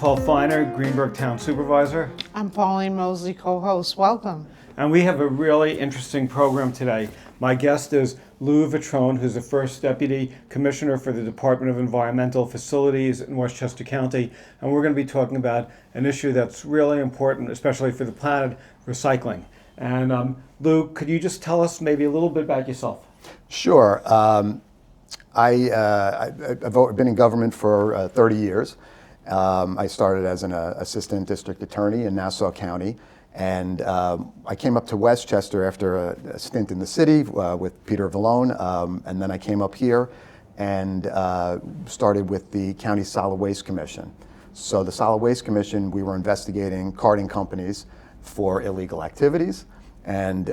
Paul Feiner, Greenburgh Town Supervisor. I'm Pauline Mosley, co-host. Welcome. And we have a really interesting program today. My guest is Vetrone, who's the first Deputy Commissioner for the Department of Environmental Facilities in Westchester County. And we're going to be talking about an issue that's really important, especially for the planet, recycling. And Lou, could you just tell us maybe a little bit about yourself? Sure. I've been in government for 30 years. I started as an assistant district attorney in Nassau County, and I came up to Westchester after a stint in the city with Peter Vallone, and then I came up here and started with the County Solid Waste Commission. So the Solid Waste Commission, we were investigating carting companies for illegal activities, and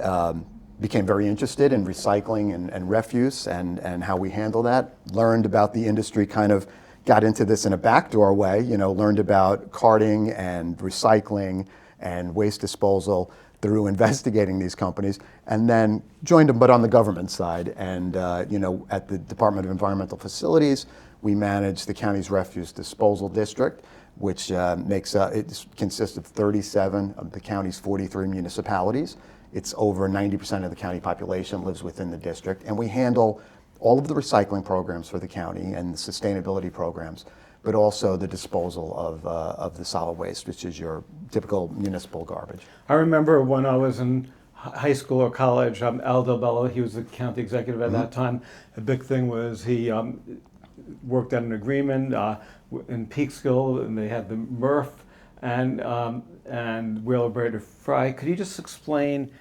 became very interested in recycling and refuse and how we handle that. Learned about the industry, kind of got into this in a backdoor way, learned about carting and recycling and waste disposal through investigating these companies, and then joined them, but on the government side. And at the Department of Environmental Facilities, we manage the county's refuse disposal district, which it consists of 37 of the county's 43 municipalities. It's over 90% of the county population lives within the district, and we handle all of the recycling programs for the county and the sustainability programs, but also the disposal of the solid waste, which is your typical municipal garbage. I remember when I was in high school or college, Al Del Bello, he was the county executive at that time. The big thing was he worked out an agreement in Peekskill, and they had the MRF and Wheeler Brader Fry. Could you just explain,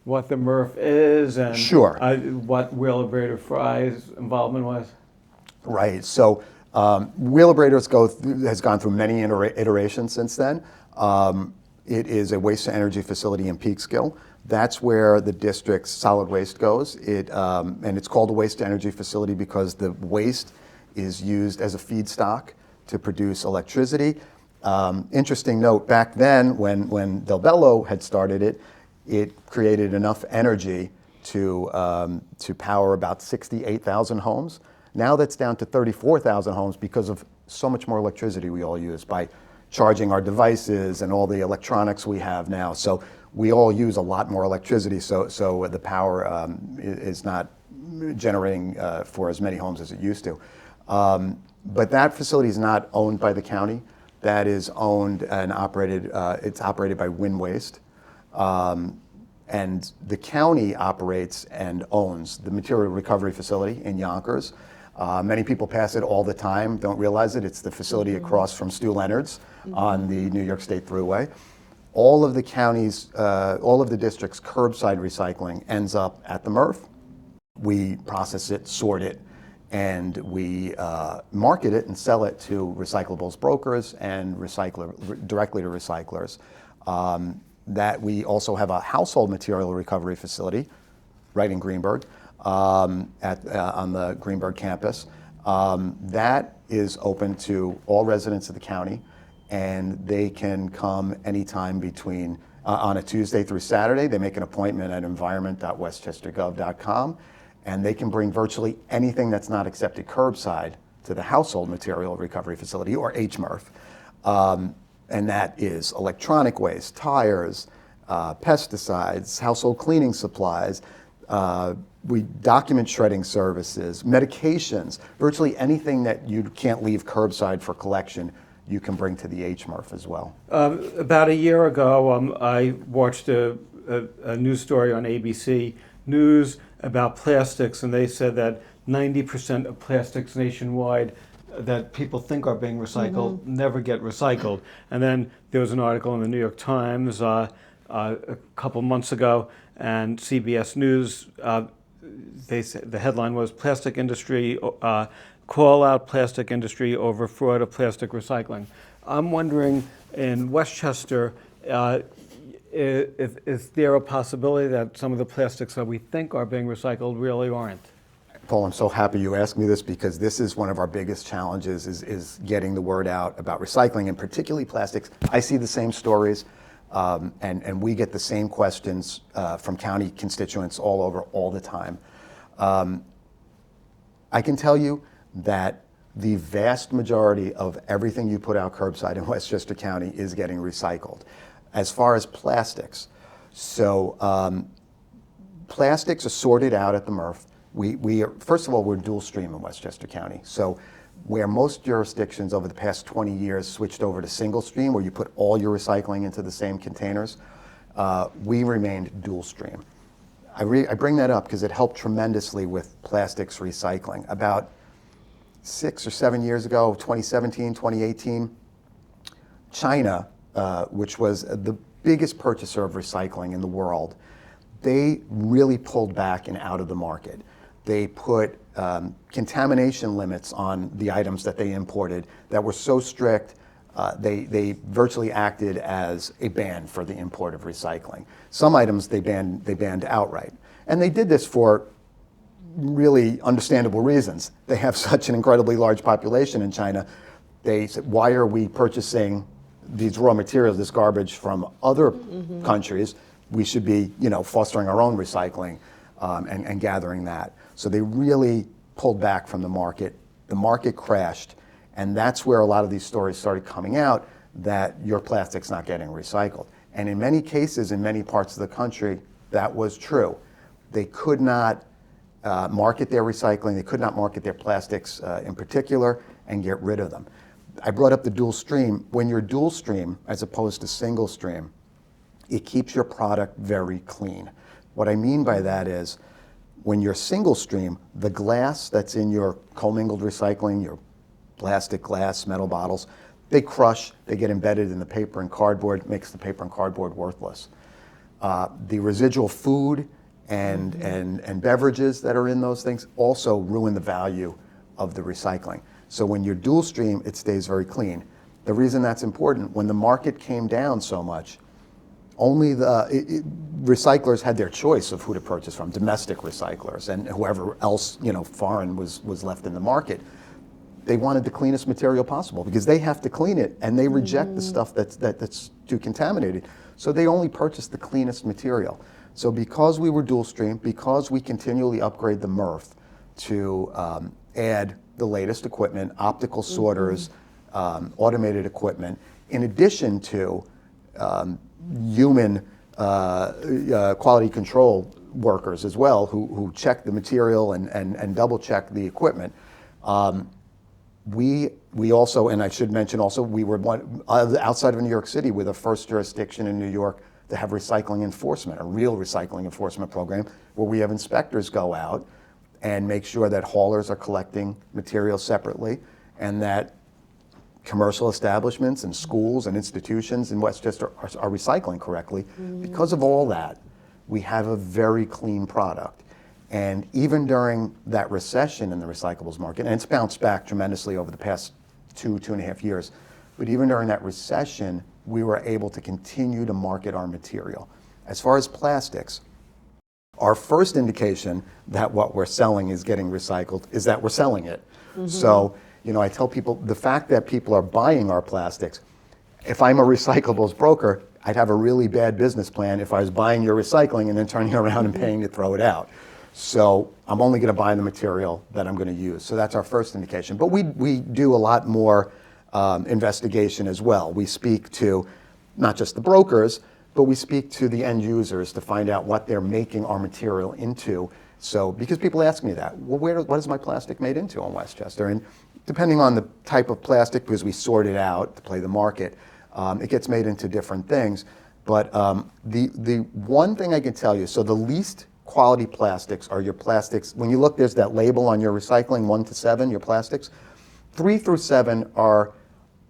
what the MRF is and Sure. What Wheeler Brader Fry's involvement was? Right. So Wheeler Brader has gone through many iterations since then. It is a waste to energy facility in Peekskill. That's where the district's solid waste goes. And it's called a waste to energy facility because the waste is used as a feedstock to produce electricity. Interesting note, back then when Del Bello had started it, it created enough energy to power about 68,000 homes. Now that's down to 34,000 homes because of so much more electricity we all use by charging our devices and all the electronics we have now. So we all use a lot more electricity, so the power is not generating for as many homes as it used to. But that facility is not owned by the county. That is owned and operated, it's operated by Wind Waste. And the county operates and owns the material recovery facility in Yonkers. Many people pass it all the time, don't realize it. It's the facility across from Stu Leonard's on the New York State Thruway. All of the district's curbside recycling ends up at the MRF. We process it, sort it, and we market it and sell it to recyclables brokers and directly to recyclers. That we also have a household material recovery facility right in Greenburgh on the Greenburgh campus. That is open to all residents of the county, and they can come anytime between on a Tuesday through Saturday. They make an appointment at environment.westchestergov.com, and they can bring virtually anything that's not accepted curbside to the household material recovery facility, or HMRF. And that is electronic waste, tires, pesticides, household cleaning supplies. We document shredding services, medications, virtually anything that you can't leave curbside for collection, you can bring to the HMRF as well. About a year ago, I watched a news story on ABC News about plastics, and they said that 90% of plastics nationwide that people think are being recycled never get recycled. And then there was an article in the New York Times a couple months ago, and CBS News, they said, the headline was "Plastic Industry Call Out Plastic Industry Over Fraud of Plastic Recycling." I'm wondering, in Westchester, is there a possibility that some of the plastics that we think are being recycled really aren't? Paul, I'm so happy you asked me this, because this is one of our biggest challenges is getting the word out about recycling, and particularly plastics. I see the same stories, and we get the same questions from county constituents all over all the time. I can tell you that the vast majority of everything you put out curbside in Westchester County is getting recycled. As far as plastics, so plastics are sorted out at the MRF. We are, first of all, we're dual stream in Westchester County. So where most jurisdictions over the past 20 years switched over to single stream, where you put all your recycling into the same containers, we remained dual stream. I bring that up because it helped tremendously with plastics recycling. About 6 or 7 years ago, 2017, 2018, China, which was the biggest purchaser of recycling in the world, they really pulled back and out of the market. They put contamination limits on the items that they imported that were so strict, they virtually acted as a ban for the import of recycling. Some items they banned outright. And they did this for really understandable reasons. They have such an incredibly large population in China. They said, why are we purchasing these raw materials, this garbage from other countries? We should be, fostering our own recycling and gathering that. So they really pulled back from the market. The market crashed, and that's where a lot of these stories started coming out that your plastic's not getting recycled. And in many cases, in many parts of the country, that was true. They could not market their recycling, they could not market their plastics in particular, and get rid of them. I brought up the dual stream. When you're dual stream, as opposed to single stream, it keeps your product very clean. What I mean by that is, when you're single stream, the glass that's in your commingled recycling, your plastic, glass, metal bottles, they crush, they get embedded in the paper and cardboard, makes the paper and cardboard worthless. The residual food and beverages that are in those things also ruin the value of the recycling. So when you're dual stream, it stays very clean. The reason that's important, when the market came down so much, only the recyclers had their choice of who to purchase from, domestic recyclers, and whoever else, foreign was left in the market. They wanted the cleanest material possible because they have to clean it, and they reject the stuff that's too contaminated. So they only purchase the cleanest material. So because we were dual stream, because we continually upgrade the MRF to add the latest equipment, optical sorters, automated equipment, in addition to human quality control workers as well, who check the material and double check the equipment. We also, and I should mention also, we were outside of New York City, we're the first jurisdiction in New York to have recycling enforcement, a real recycling enforcement program, where we have inspectors go out and make sure that haulers are collecting material separately, and that commercial establishments and schools and institutions in Westchester are recycling correctly. Because of all that, we have a very clean product. And even during that recession in the recyclables market, and it's bounced back tremendously over the past 2.5 years, but even during that recession, we were able to continue to market our material. As far as plastics, our first indication that what we're selling is getting recycled is that we're selling it. So, I tell people, the fact that people are buying our plastics, if I'm a recyclables broker, I'd have a really bad business plan if I was buying your recycling and then turning around and paying to throw it out. So I'm only going to buy the material that I'm going to use. So that's our first indication. But we do a lot more investigation as well. We speak to not just the brokers, but we speak to the end users to find out what they're making our material into. So, because people ask me that, well, what is my plastic made into in Westchester? And depending on the type of plastic, because we sort it out to play the market, it gets made into different things. But the one thing I can tell you, so the least quality plastics are your plastics. When you look, there's that label on your recycling, 1 to 7, your plastics. 3 through 7 are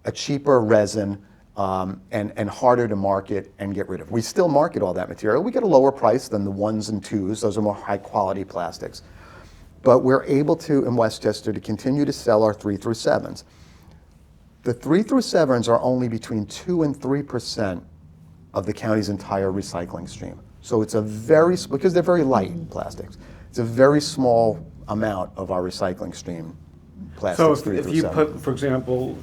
a cheaper resin and harder to market and get rid of. We still market all that material. We get a lower price than the 1s and 2s. Those are more high quality plastics. But we're able to, in Westchester, to continue to sell our 3 through 7s. The 3 through 7s are only between 2 and 3% of the county's entire recycling stream. So it's a very, because they're very light plastics, it's a very small amount of our recycling stream, plastics. So if you put, for example,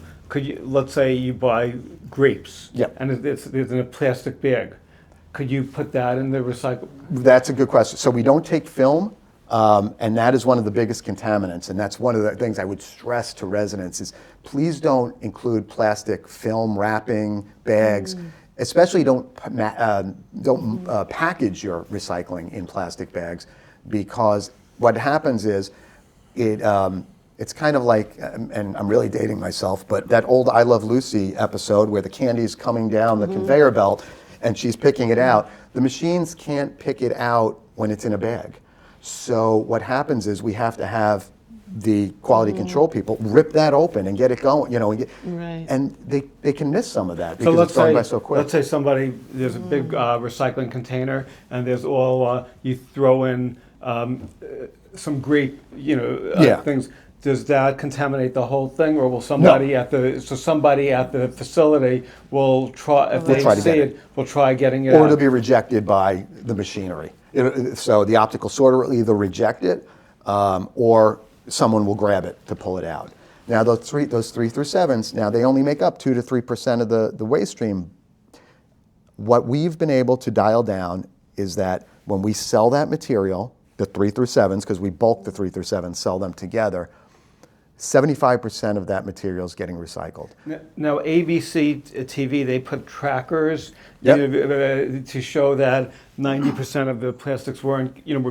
let's say you buy grapes, Yep. and it's in a plastic bag, could you put that in the recycle? That's a good question. So we don't take film. And that is one of the biggest contaminants. And that's one of the things I would stress to residents is please don't include plastic film wrapping bags. Especially don't package your recycling in plastic bags, because what happens is it's kind of like, and I'm really dating myself, but that old I Love Lucy episode where the candy's coming down the conveyor belt and she's picking it out. The machines can't pick it out when it's in a bag. So what happens is we have to have the quality control people rip that open and get it going, and they can miss some of that because it's going by so quick. Let's say there's a big recycling container and there's all, you throw in some grape, things. Does that contaminate the whole thing, or will somebody at the facility will try, if they see it, will try getting it or out? it'll be rejected by the machinery. So the optical sorter will either reject it or someone will grab it to pull it out. Now those 3 through 7s, now they only make up 2 to 3% of the waste stream. What we've been able to dial down is that when we sell that material, the 3 through 7s, because we bulk the 3 through 7s, sell them together, 75% of that material is getting recycled. Now, ABC TV, they put trackers to show that 90% of the plastics were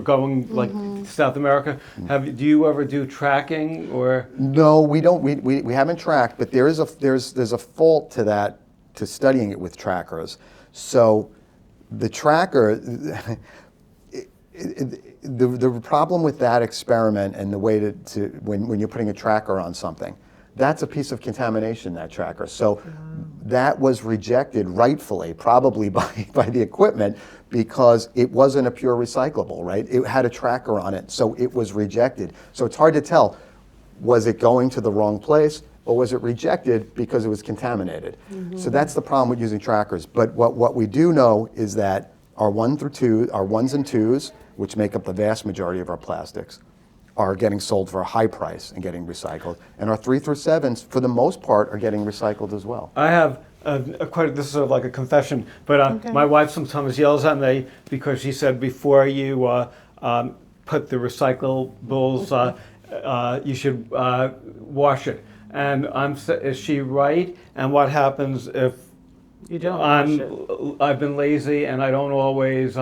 going like South America. Do you ever do tracking or? No, we don't. We haven't tracked, but there's a fault to that, to studying it with trackers. So the tracker. The problem with that experiment and the way to when you're putting a tracker on something, that's a piece of contamination, that tracker. So that was rejected rightfully, probably by the equipment, because it wasn't a pure recyclable, right? It had a tracker on it, so it was rejected. So it's hard to tell, was it going to the wrong place or was it rejected because it was contaminated? So that's the problem with using trackers. But what we do know is that our 1s and 2s, which make up the vast majority of our plastics, are getting sold for a high price and getting recycled. And our 3 through 7s, for the most part, are getting recycled as well. I have this is sort of like a confession, but my wife sometimes yells at me because she said before you put the recyclables, you should wash it. And is she right? And what happens if You don't wash it. I've been lazy and I don't always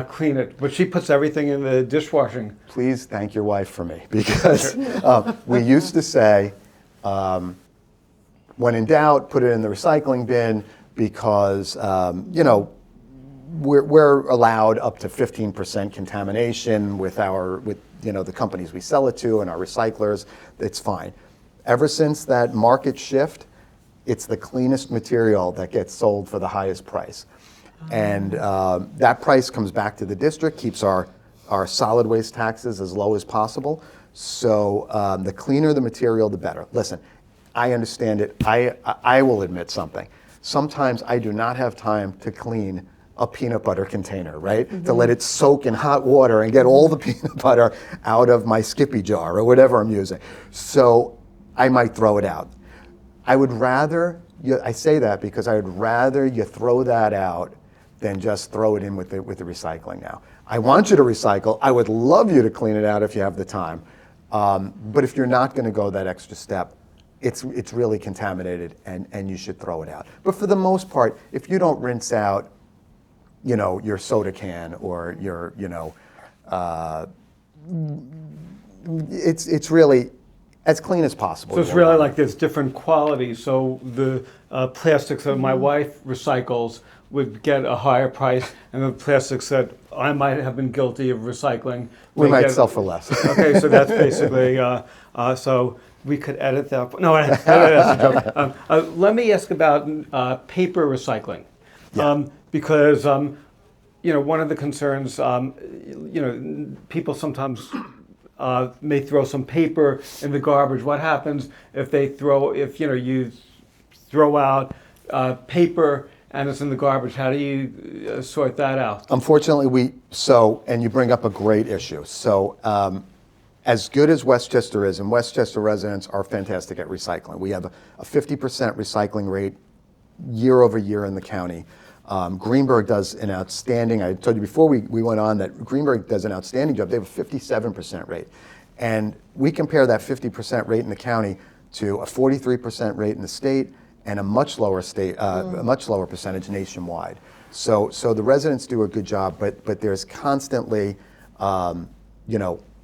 clean it, but she puts everything in the dishwashing. Please thank your wife for me, because we used to say, when in doubt, put it in the recycling bin, because we're allowed up to 15% contamination with the companies we sell it to and our recyclers. It's fine. Ever since that market shift, it's the cleanest material that gets sold for the highest price. And that price comes back to the district, keeps our solid waste taxes as low as possible. So the cleaner the material, the better. Listen, I understand it. I will admit something. Sometimes I do not have time to clean a peanut butter container, right? Mm-hmm. To let it soak in hot water and get all the peanut butter out of my Skippy jar or whatever I'm using. So I might throw it out. I would rather, I say that because I would rather you throw that out than just throw it in with the recycling now. I want you to recycle. I would love you to clean it out if you have the time. But if you're not going to go that extra step, it's really contaminated and you should throw it out. But for the most part, if you don't rinse out, your soda can or your, it's really as clean as possible. So it's really like there's different qualities. So the plastics that my wife recycles would get a higher price, and the plastics that I might have been guilty of recycling, we might sell for less. Okay, so that's basically, so we could edit that. No, that's a joke. Let me ask about paper recycling. Yeah. Because, one of the concerns, people sometimes may throw some paper in the garbage. What happens if you throw out paper and it's in the garbage? How do you sort that out? Unfortunately, and you bring up a great issue. So as good as Westchester is, and Westchester residents are fantastic at recycling. We have a 50% recycling rate year over year in the county. Greenburgh does an outstanding, I told you before we went on that Greenburgh does an outstanding job. They have a 57% rate. And we compare that 50% rate in the county to a 43% rate in the state and a much lower percentage nationwide. So the residents do a good job, but there's constantly,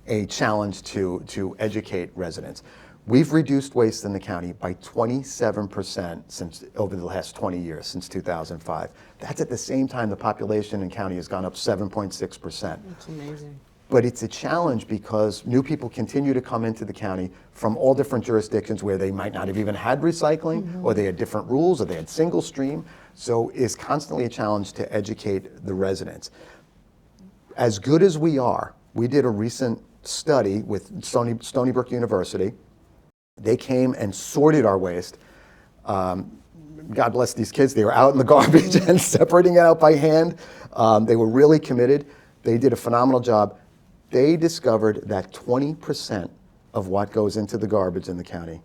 a challenge to educate residents. We've reduced waste in the county by 27% since over the last 20 years, since 2005. That's at the same time the population in the county has gone up 7.6%. That's amazing. But it's a challenge because new people continue to come into the county from all different jurisdictions where they might not have even had recycling, or they had different rules, or they had single stream. So it's constantly a challenge to educate the residents. As good as we are, we did a recent study with Stony Brook University. They came and sorted our waste. God bless these kids. They were out in the garbage and separating it out by hand. They were really committed. They did a phenomenal job. They discovered that 20% of what goes into the garbage in the county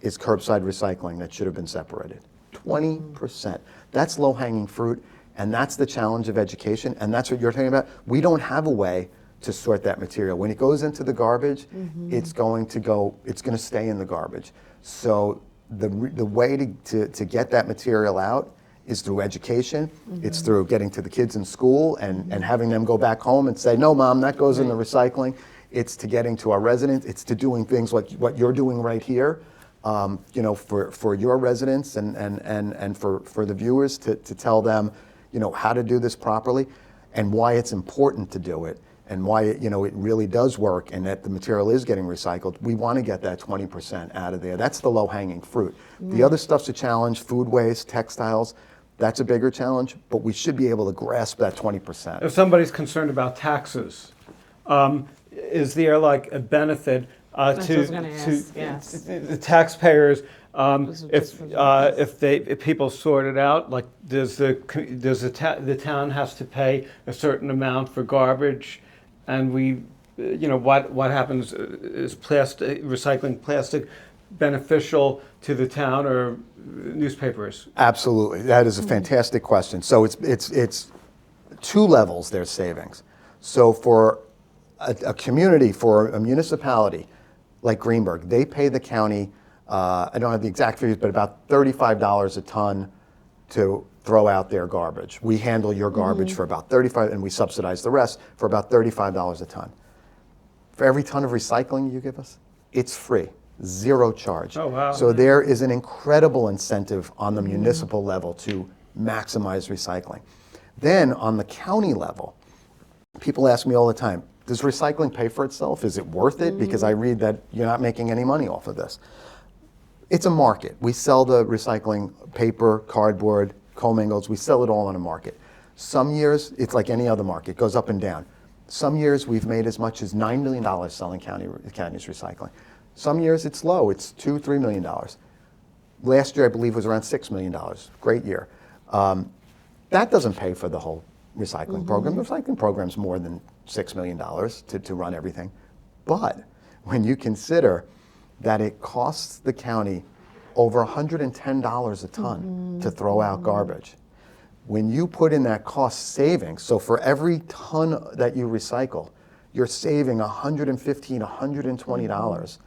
is curbside recycling that should have been separated. 20%. That's low-hanging fruit, and that's the challenge of education, and that's what you're talking about. We don't have a way to sort that material. When it goes into the garbage, it's going to stay in the garbage. So the way to get that material out is through education. It's through getting to the kids in school and having them go back home and say, no, Mom, that goes in the recycling. It's to getting to our residents. It's to doing things like what you're doing right here, for your residents and for the viewers to tell them, how to do this properly and why it's important to do it. And why it really does work and that the material is getting recycled. We want to get that 20% out of there. That's the low-hanging fruit. The other stuff's a challenge, food waste, textiles, that's a bigger challenge, but we should be able to grasp that 20%. If somebody's concerned about taxes, is there like a benefit to the taxpayers if people sort it out? Like, does the town has to pay a certain amount for garbage? And what happens? Is recycling plastic beneficial to the town or newspapers? Absolutely, that is a fantastic question. So it's two levels there's savings. So for a community, for a municipality like Greenburgh, they pay the county, I don't have the exact figures, but about $35 a ton to throw out their garbage. We handle your garbage for about $35, and we subsidize the rest for about $35 a ton. For every ton of recycling you give us, it's free, zero charge. Oh, wow. So there is an incredible incentive on the municipal level to maximize recycling. Then on the county level, people ask me all the time, does recycling pay for itself? Is it worth it? Because I read that you're not making any money off of this. It's a market. We sell the recycling paper, cardboard, commingles, we sell it all on a market. Some years, it's like any other market, it goes up and down. Some years we've made as much as $9 million selling county's recycling. Some years it's low, it's $2, $3 million. Last year I believe was around $6 million, great year. That doesn't pay for the whole recycling program. The recycling program's more than $6 million to run everything. But when you consider that it costs the county over $110 a ton to throw out garbage. When you put in that cost savings, so for every ton that you recycle, you're saving $115, $120.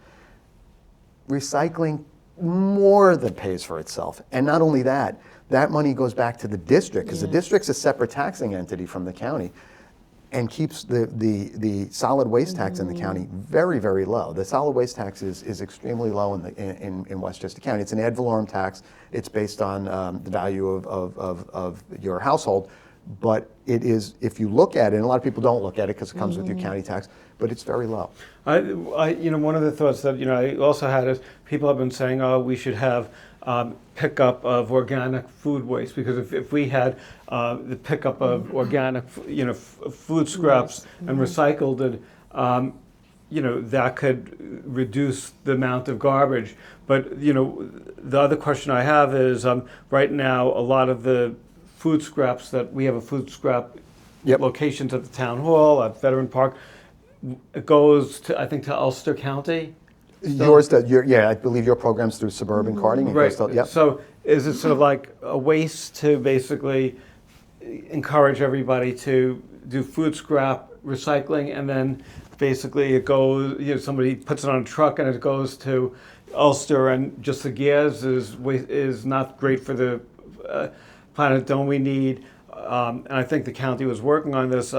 Recycling more than pays for itself. And not only that, that money goes back to the district, because the district's a separate taxing entity from the county, and keeps the solid waste tax in the county very, very low. The solid waste tax is extremely low in Westchester County. It's an ad valorem tax. It's based on the value of your household. But it is, if you look at it, and a lot of people don't look at it because it comes with your county tax, but it's very low. One of the thoughts that I also had is people have been saying, oh, we should have pickup of organic food waste, because if we had the pickup of organic, food scraps and recycled it, that could reduce the amount of garbage. But the other question I have is, right now a lot of the food scraps that we have a food scrap locations at the town hall, at Veteran Park, it goes to, I think, to Ulster County. I believe your program's through suburban carting. Right. So is it sort of like a waste to basically encourage everybody to do food scrap recycling, and then basically it goes, somebody puts it on a truck and it goes to Ulster, and just the gas is not great for the planet. Don't we need, and I think the county was working on this,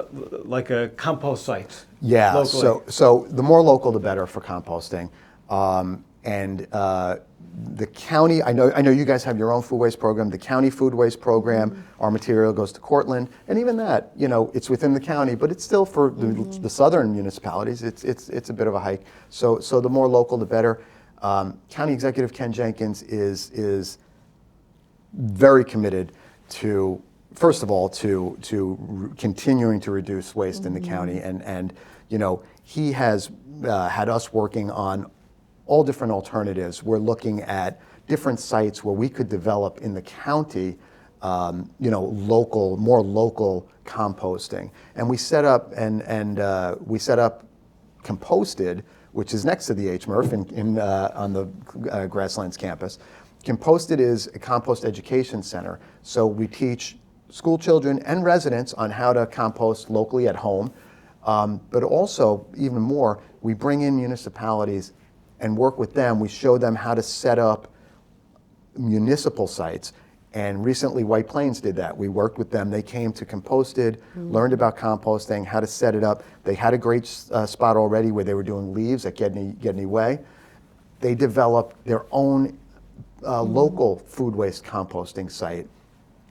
like a compost site. Yeah, locally. so the more local, the better for composting. The county, I know you guys have your own food waste program. The county food waste program, our material goes to Cortland, and even that, it's within the county, but it's still for the southern municipalities. It's a bit of a hike. So the more local, the better. County Executive Ken Jenkins is very committed to, first of all, to continuing to reduce waste in the county, and he has had us working on all different alternatives. We're looking at different sites where we could develop in the county, more local composting. And we set up Composted, which is next to the HMRF on the Grasslands campus. Composted is a compost education center. So we teach school children and residents on how to compost locally at home, but also, even more, we bring in municipalities and work with them. We show them how to set up municipal sites. And recently, White Plains did that. We worked with them. They came to Composted, learned about composting, how to set it up. They had a great spot already where they were doing leaves at Gedney Way. They developed their own local food waste composting site.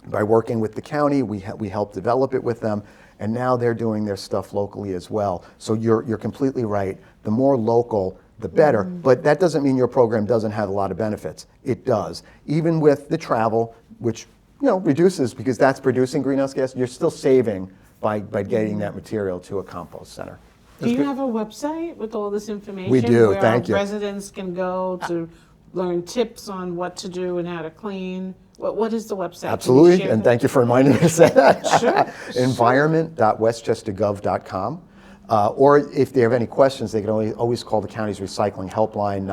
By working with the county, we helped develop it with them, and now they're doing their stuff locally as well. So you're completely right. The more local, the better. But that doesn't mean your program doesn't have a lot of benefits. It does. Even with the travel, which reduces, because that's producing greenhouse gas, you're still saving by getting that material to a compost center. Do you have a website with all this information? We do, where thank you. Residents can go to learn tips on what to do and how to clean? What is the website? Absolutely, and thank you for reminding me to say that. Sure. Environment.westchestergov.com. Or if they have any questions, they can always call the county's recycling helpline,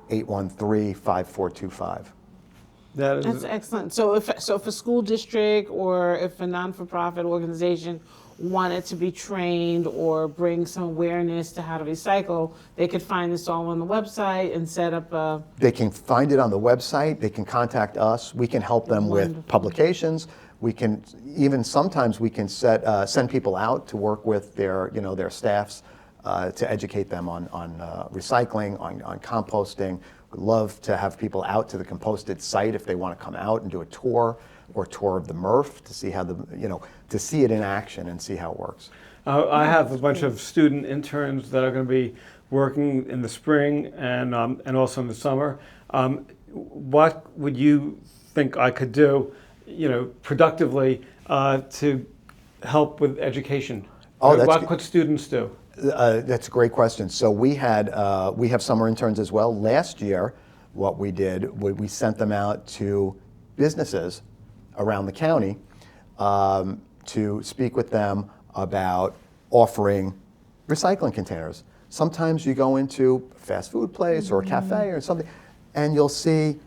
914-813-5425. That's excellent. So if a school district or if a non-for-profit organization wanted to be trained or bring some awareness to how to recycle, they could find this all on the website and set up a... They can find it on the website. They can contact us. We can help them with publications. We can sometimes send people out to work with their staffs to educate them on recycling, on composting. We'd love to have people out to the Composted site if they want to come out and do a tour or tour of the MRF to see how to see it in action and see how it works. I have a bunch of student interns that are going to be working in the spring and also in the summer. What would you think I could do, productively to help with education? What could students do? That's a great question. So we have summer interns as well. Last year, what we did, we sent them out to businesses around the county to speak with them about offering recycling containers. Sometimes you go into a fast food place or a cafe or something, and you'll see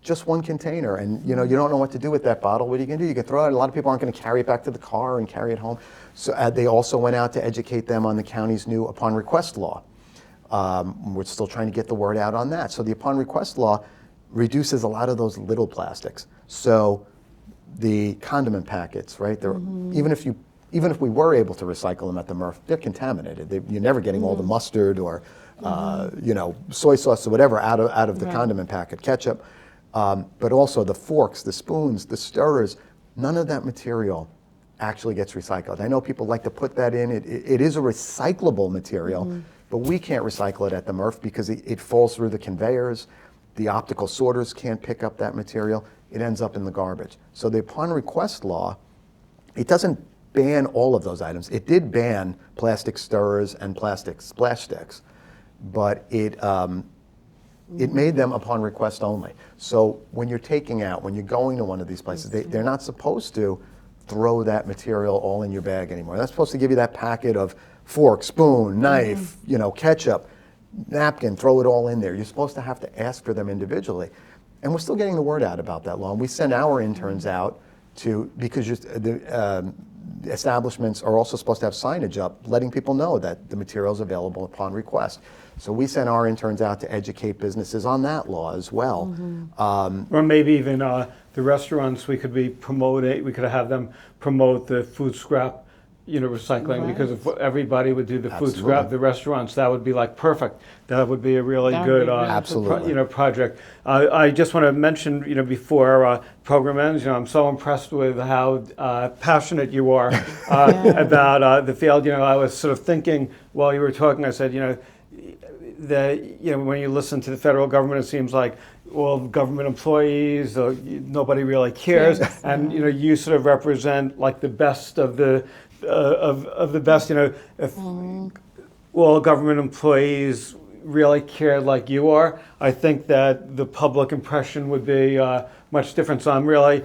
just one container, and you don't know what to do with that bottle. What are you going to do? You can throw it. A lot of people aren't going to carry it back to the car and carry it home. So they also went out to educate them on the county's new upon request law. We're still trying to get the word out on that. So the upon request law reduces a lot of those little plastics. So the condiment packets, right? Even if we were able to recycle them at the MRF, they're contaminated. You're never getting all the mustard or soy sauce or whatever out of the condiment packet, ketchup. But also the forks, the spoons, the stirrers, none of that material actually gets recycled. I know people like to put that in. It is a recyclable material, but we can't recycle it at the MRF because it falls through the conveyors. The optical sorters can't pick up that material. It ends up in the garbage. So the upon request law, it doesn't ban all of those items. It did ban plastic stirrers and plastic splash sticks, but it made them upon request only. So when you're when you're going to one of these places, they're not supposed to throw that material all in your bag anymore. They're supposed to give you that packet of fork, spoon, knife, ketchup, napkin, throw it all in there. You're supposed to have to ask for them individually. And we're still getting the word out about that law. And we send our interns out because the establishments are also supposed to have signage up letting people know that the material is available upon request. So we send our interns out to educate businesses on that law as well. Or maybe even the restaurants, we could have them promote the food scrap, recycling, Right. because if everybody would do the food Absolutely. scrap, the restaurants, that would be like perfect. That would be a really That would good, be really Absolutely. project. I just want to mention, before program ends, I'm so impressed with how passionate you are about the field. I was sort of thinking while you were talking, I said, when you listen to the federal government, it seems like all government employees, nobody really cares, and you sort of represent like the best of the best. If all government employees really cared like you are, I think that the public impression would be much different. So I'm really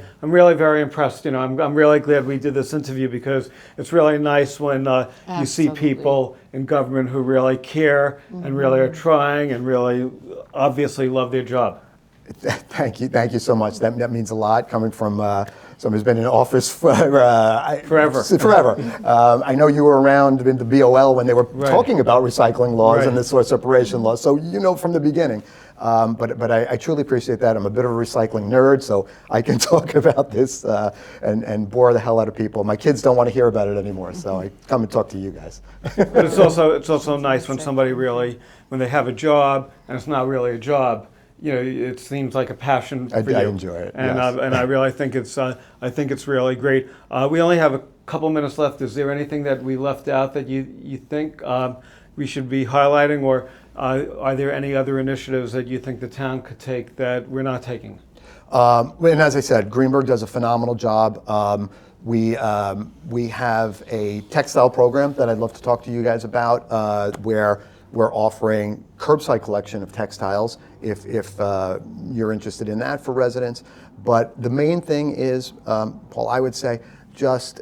very impressed. I'm really glad we did this interview, because it's really nice when you see Absolutely. people in government who really care and really are trying and really obviously love their job. Thank you so much. That means a lot, coming from someone who's been in office for Forever. Forever. I know you were around in the BOL when they were talking about recycling laws and the source separation laws, so from the beginning. But I truly appreciate that. I'm a bit of a recycling nerd, so I can talk about this and bore the hell out of people. My kids don't want to hear about it anymore, so I come and talk to you guys. But it's also nice when somebody when they have a job and it's not really a job. It seems like a passion for you. I enjoy it. And yes. and I really think it's really great. We only have a couple minutes left. Is there anything that we left out that you think we should be highlighting, or are there any other initiatives that you think the town could take that we're not taking? And as I said, Greenburgh does a phenomenal job. We have a textile program that I'd love to talk to you guys about, where we're offering curbside collection of textiles if you're interested in that for residents. But the main thing is, Paul, I would say just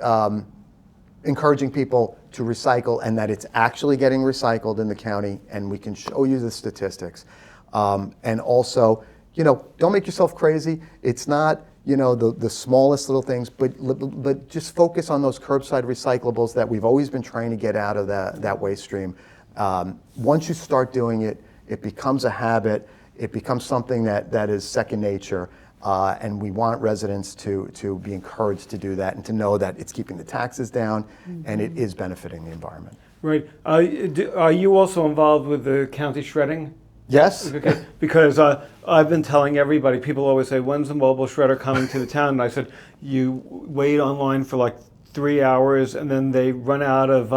encouraging people to recycle, and that it's actually getting recycled in the county, and we can show you the statistics. And also, don't make yourself crazy. It's not the smallest little things, but just focus on those curbside recyclables that we've always been trying to get out of that waste stream. Once you start doing it, it becomes a habit. It becomes something that is second nature, and we want residents to be encouraged to do that and to know that it's keeping the taxes down and it is benefiting the environment. Right. Are you also involved with the county shredding? Yes. Okay. Because I've been telling everybody, people always say, when's the mobile shredder coming to the town? And I said, you wait online for like 3 hours, and then they run out of,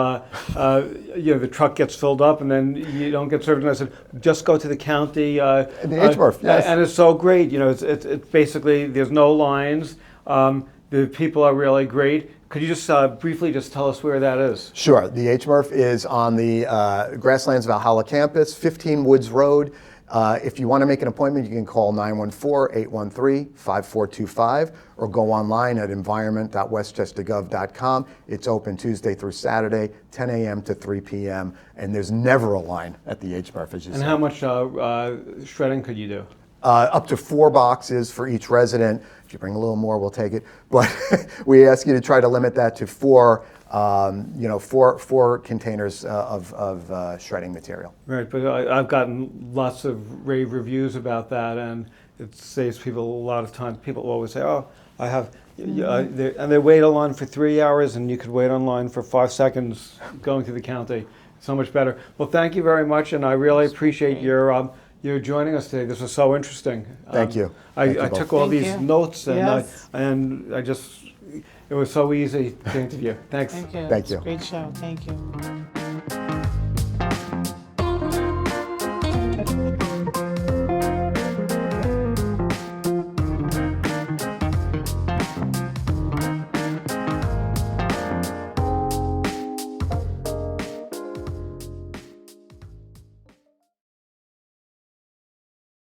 the truck gets filled up, and then you don't get served. And I said, just go to the county. The HMRF, yes. And it's so great. It's basically, there's no lines. The people are really great. Could you just briefly just tell us where that is? Sure. The HMRF is on the Grasslands Valhalla campus, 15 Woods Road. If you want to make an appointment, you can call 914-813-5425 or go online at environment.westchestergov.com. It's open Tuesday through Saturday, 10 a.m. to 3 p.m., and there's never a line at the HMRF, as you said. And how much shredding could you do? Up to 4 boxes for each resident. If you bring a little more, we'll take it. But we ask you to try to limit that to 4 containers of shredding material. Right, but I've gotten lots of rave reviews about that, and it saves people a lot of time. People always say, "Oh, I have," and they wait online for 3 hours, and you could wait online for 5 seconds going to the county. So much better. Well, thank you very much, and I really appreciate your joining us today. This was so interesting. Thank you. I Thank you took both. all Thank these you. notes, and Yes. it was so easy to interview. Thanks. Thank you. Thank It's you. a great show. Thank you.